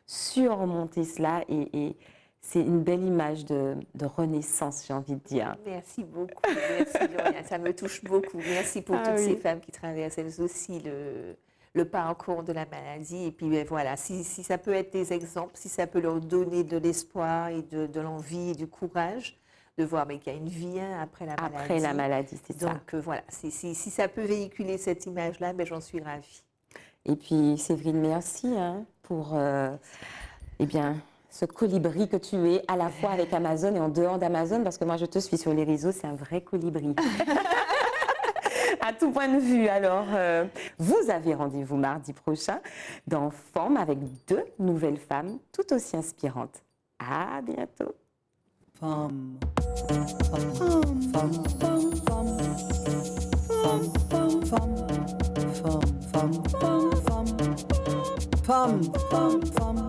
surmonter cela. Et c'est une belle image de renaissance, j'ai envie de dire. Merci beaucoup, merci Lauriane, ça me touche beaucoup. Merci pour toutes ces femmes qui traversent elles aussi le parcours de la maladie. Et puis ben, voilà, si ça peut être des exemples, si ça peut leur donner de l'espoir et de l'envie et du courage, de voir qu'il y a une vie après la maladie. Après la maladie, c'est ça. Donc voilà, si ça peut véhiculer cette image-là, j'en suis ravie. Et puis Séverine, merci pour ce colibri que tu es, à la fois avec Amazon et en dehors d'Amazon, parce que moi je te suis sur les réseaux, c'est un vrai colibri. À tout point de vue. Alors, vous avez rendez-vous mardi prochain dans Forme avec 2 nouvelles femmes tout aussi inspirantes. À bientôt. Femme. Femme. Femme. Femme. Femme. Femme. Femme. Femme. Femme. Femme. Femme. Femme.